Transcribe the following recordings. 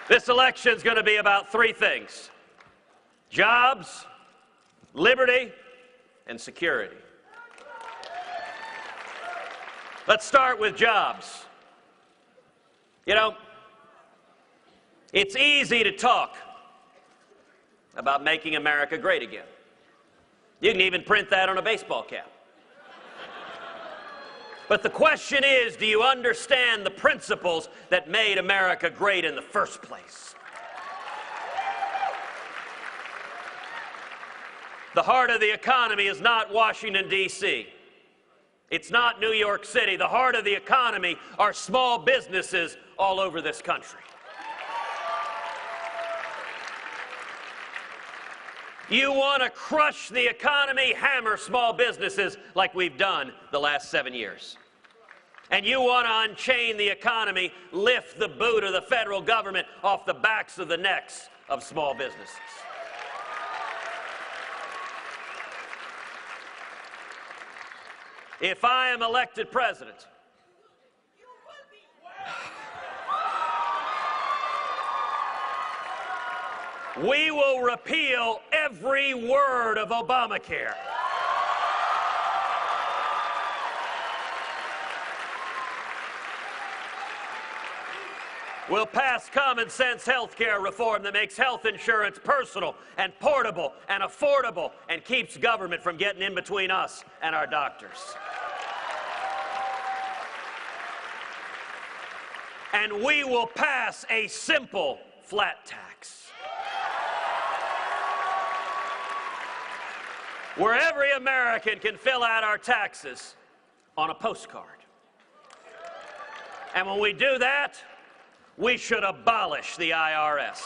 This election is going to be about three things: jobs, liberty, and security. Let's start with jobs. You know, it's easy to talk about making America great again. You can even print that on a baseball cap. But the question is, do you understand the principles that made America great in the first place? The heart of the economy is not Washington, D.C. It's not New York City. The heart of the economy are small businesses all over this country. You want to crush the economy, hammer small businesses like we've done the last 7 years. And you want to unchain the economy, lift the boot of the federal government off the backs of the necks of small businesses. If I am elected president, we will repeal every word of Obamacare. We'll pass common sense health care reform that makes health insurance personal and portable and affordable and keeps government from getting in between us and our doctors. And we will pass a simple flat tax, where every American can fill out our taxes on a postcard. And when we do that, we should abolish the IRS.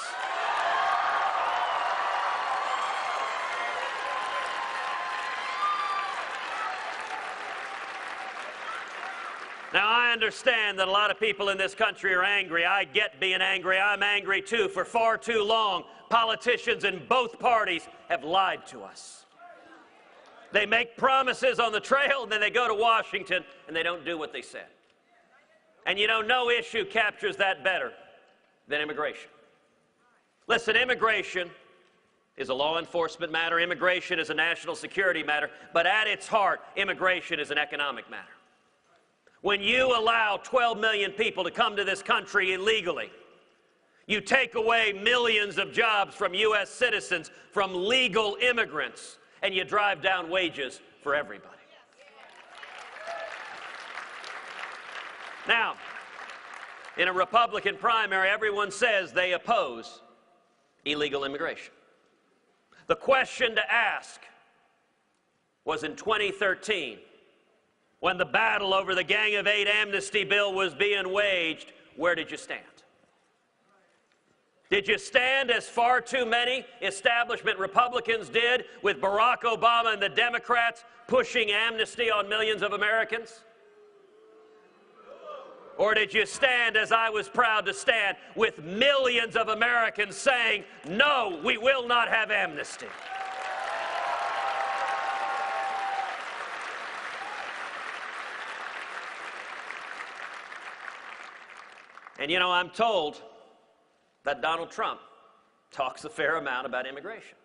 Now, I understand that a lot of people in this country are angry. I get being angry. I'm angry too. For far too long, politicians in both parties have lied to us. They make promises on the trail, and then they go to Washington, and they don't do what they said. And you know, no issue captures that better than immigration. Listen, immigration is a law enforcement matter. Immigration is a national security matter. But at its heart, immigration is an economic matter. When you allow 12 million people to come to this country illegally, you take away millions of jobs from U.S. citizens, from legal immigrants, and you drive down wages for everybody. Now, in a Republican primary, everyone says they oppose illegal immigration. The question to ask was in 2013, when the battle over the Gang of Eight amnesty bill was being waged, where did you stand? Did you stand as far too many establishment Republicans did with Barack Obama and the Democrats pushing amnesty on millions of Americans? Or did you stand, as I was proud to stand, with millions of Americans saying, no, we will not have amnesty? And you know, I'm told that Donald Trump talks a fair amount about immigration.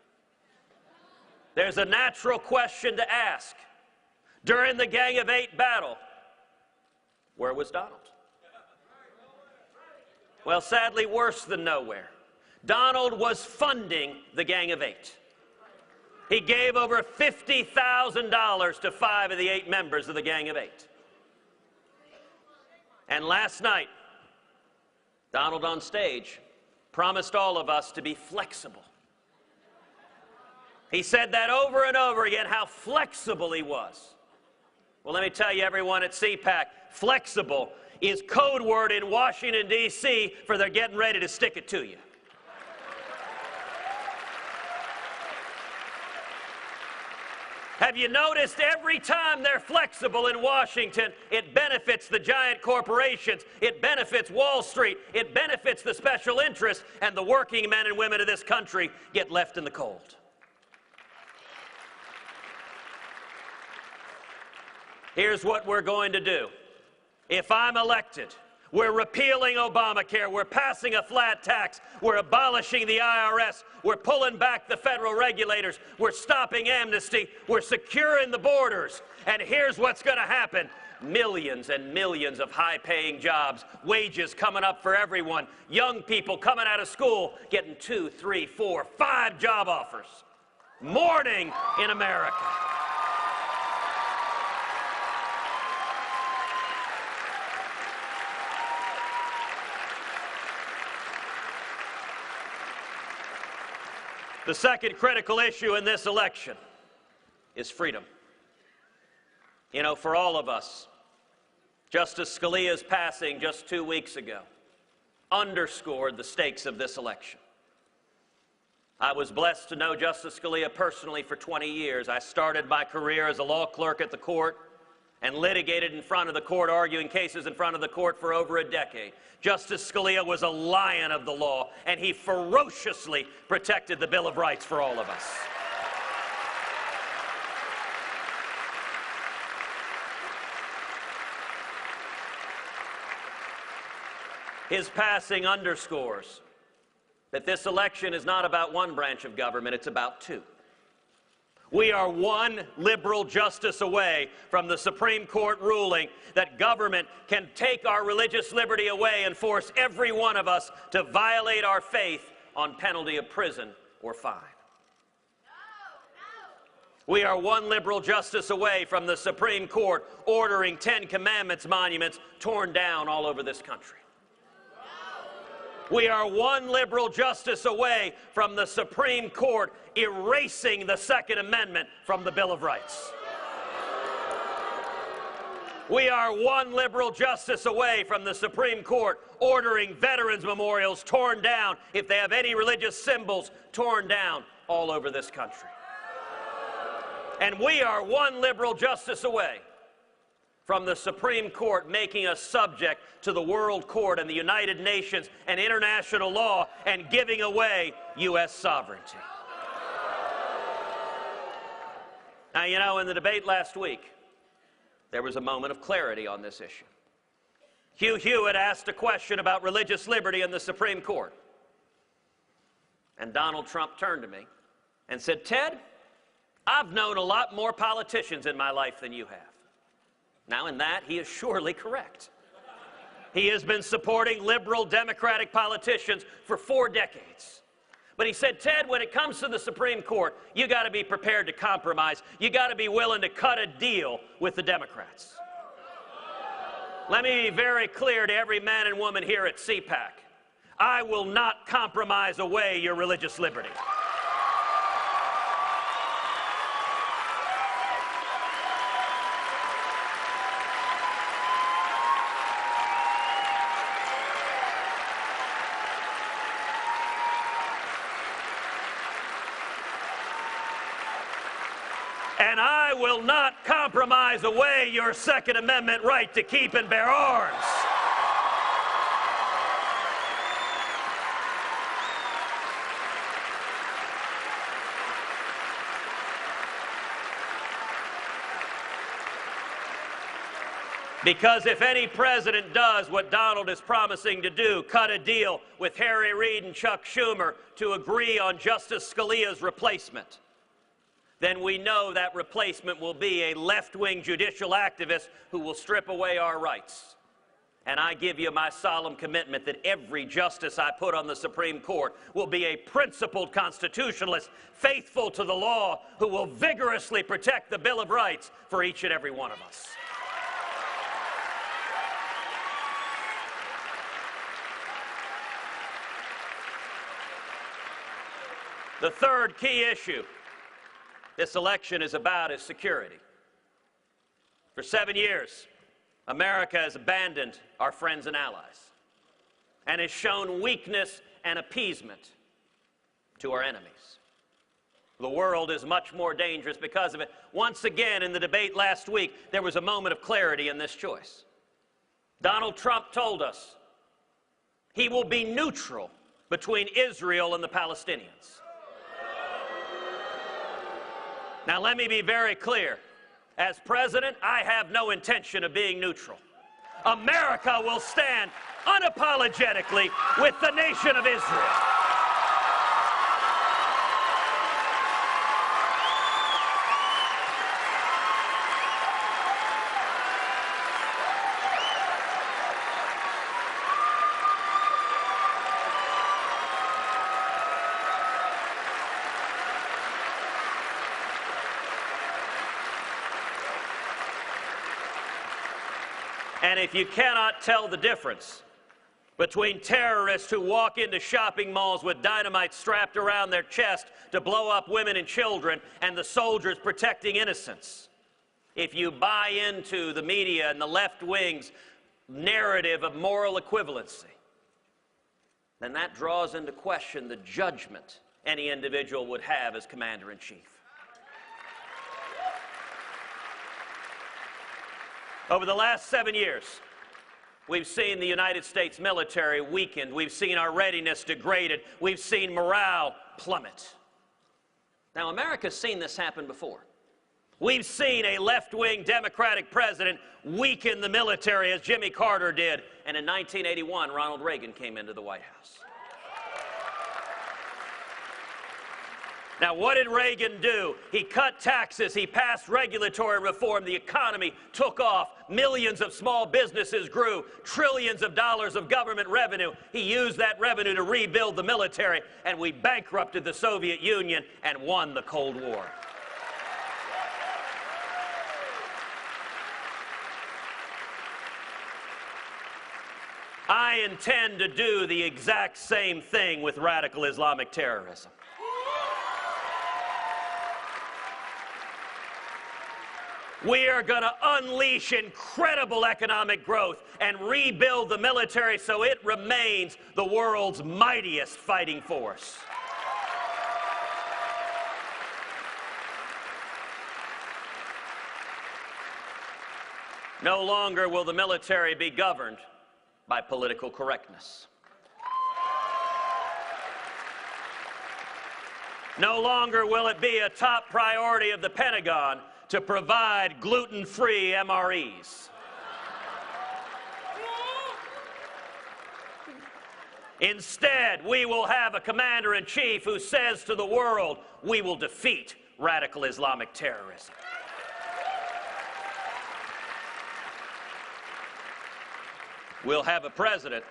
There's a natural question to ask. During the Gang of Eight battle, where was Donald? Well, sadly, worse than nowhere. Donald was funding the Gang of Eight. He gave over $50,000 to 5 of the 8 members of the Gang of Eight. And last night, Donald on stage promised all of us to be flexible. He said that over and over again, how flexible he was. Well, let me tell you, everyone at CPAC, flexible is code word in Washington, D.C. for they're getting ready to stick it to you. Have you noticed every time they're flexible in Washington, it benefits the giant corporations, it benefits Wall Street, it benefits the special interests, and the working men and women of this country get left in the cold. Here's what we're going to do. If I'm elected, We're repealing Obamacare. We're passing a flat tax. We're abolishing the IRS. We're pulling back the federal regulators. We're stopping amnesty. We're securing the borders. And here's what's going to happen. Millions and millions of high-paying jobs, wages coming up for everyone, young people coming out of school getting 2, 3, 4, 5 job offers. Morning in America. The second critical issue in this election is freedom. You know, for all of us, Justice Scalia's passing just 2 weeks ago underscored the stakes of this election. I was blessed to know Justice Scalia personally for 20 years. I started my career as a law clerk at the court and litigated in front of the court, arguing cases in front of the court for over a decade. Justice Scalia was a lion of the law, and he ferociously protected the Bill of Rights for all of us. His passing underscores that this election is not about one branch of government, it's about two. We are one liberal justice away from the Supreme Court ruling that government can take our religious liberty away and force every one of us to violate our faith on penalty of prison or fine. We are one liberal justice away from the Supreme Court ordering 10 Commandments monuments torn down all over this country. We are one liberal justice away from the Supreme Court erasing the Second Amendment from the Bill of Rights. We are one liberal justice away from the Supreme Court ordering veterans memorials torn down, if they have any religious symbols, torn down all over this country. And we are one liberal justice away from the Supreme Court making us subject to the World Court and the United Nations and international law and giving away U.S. sovereignty. Now, you know, in the debate last week, there was a moment of clarity on this issue. Hugh Hewitt asked a question about religious liberty in the Supreme Court. And Donald Trump turned to me and said, "Ted, I've known a lot more politicians in my life than you have." Now, in that, he is surely correct. He has been supporting liberal Democratic politicians for 4 decades. But he said, "Ted, when it comes to the Supreme Court, you got to be prepared to compromise. You got to be willing to cut a deal with the Democrats." Let me be very clear to every man and woman here at CPAC. I will not compromise away your religious liberty. And I will not compromise away your Second Amendment right to keep and bear arms. Because if any president does what Donald is promising to do, cut a deal with Harry Reid and Chuck Schumer to agree on Justice Scalia's replacement, then we know that replacement will be a left-wing judicial activist who will strip away our rights. And I give you my solemn commitment that every justice I put on the Supreme Court will be a principled constitutionalist, faithful to the law, who will vigorously protect the Bill of Rights for each and every one of us. The third key issue this election is about is security. For 7 years, America has abandoned our friends and allies and has shown weakness and appeasement to our enemies. The world is much more dangerous because of it. Once again, in the debate last week, there was a moment of clarity in this choice. Donald Trump told us he will be neutral between Israel and the Palestinians. Now, let me be very clear. As president, I have no intention of being neutral. America will stand unapologetically with the nation of Israel. And if you cannot tell the difference between terrorists who walk into shopping malls with dynamite strapped around their chest to blow up women and children and the soldiers protecting innocents, if you buy into the media and the left wing's narrative of moral equivalency, then that draws into question the judgment any individual would have as commander-in-chief. Over the last 7 years, we've seen the United States military weakened. We've seen our readiness degraded. We've seen morale plummet. Now, America's seen this happen before. We've seen a left-wing Democratic president weaken the military as Jimmy Carter did. And in 1981, Ronald Reagan came into the White House. Now, what did Reagan do? He cut taxes, he passed regulatory reform, the economy took off, millions of small businesses grew, trillions of dollars of government revenue. He used that revenue to rebuild the military, and we bankrupted the Soviet Union and won the Cold War. I intend to do the exact same thing with radical Islamic terrorism. We are going to unleash incredible economic growth and rebuild the military so it remains the world's mightiest fighting force. No longer will the military be governed by political correctness. No longer will it be a top priority of the Pentagon to provide gluten-free MREs. Instead, we will have a commander-in-chief who says to the world, we will defeat radical Islamic terrorism. We'll have a president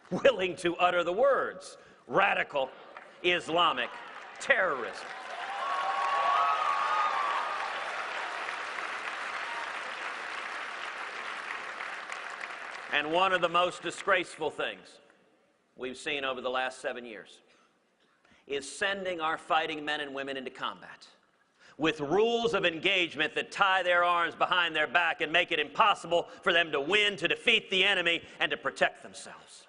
willing to utter the words, radical Islamic terrorism. And one of the most disgraceful things we've seen over the last 7 years is sending our fighting men and women into combat with rules of engagement that tie their arms behind their back and make it impossible for them to win, to defeat the enemy, and to protect themselves.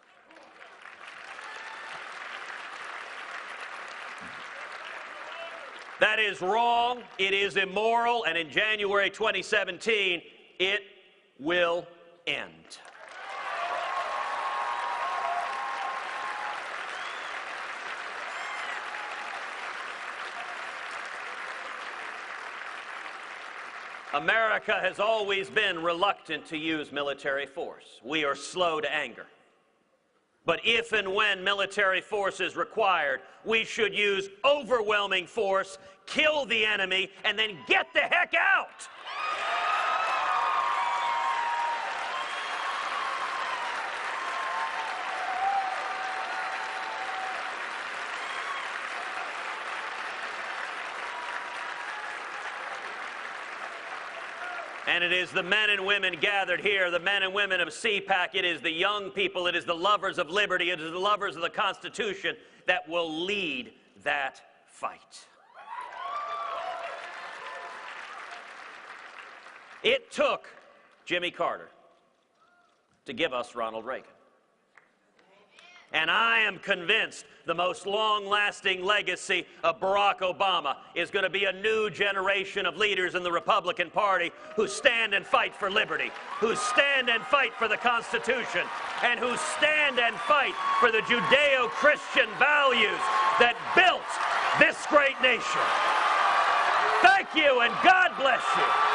That is wrong, it is immoral, and in January 2017, it will end. America has always been reluctant to use military force. We are slow to anger. But if and when military force is required, we should use overwhelming force, kill the enemy, and then get the heck out. And it is the men and women gathered here, the men and women of CPAC, it is the young people, it is the lovers of liberty, it is the lovers of the Constitution that will lead that fight. It took Jimmy Carter to give us Ronald Reagan. And I am convinced the most long-lasting legacy of Barack Obama is going to be a new generation of leaders in the Republican Party who stand and fight for liberty, who stand and fight for the Constitution, and who stand and fight for the Judeo-Christian values that built this great nation. Thank you, and God bless you.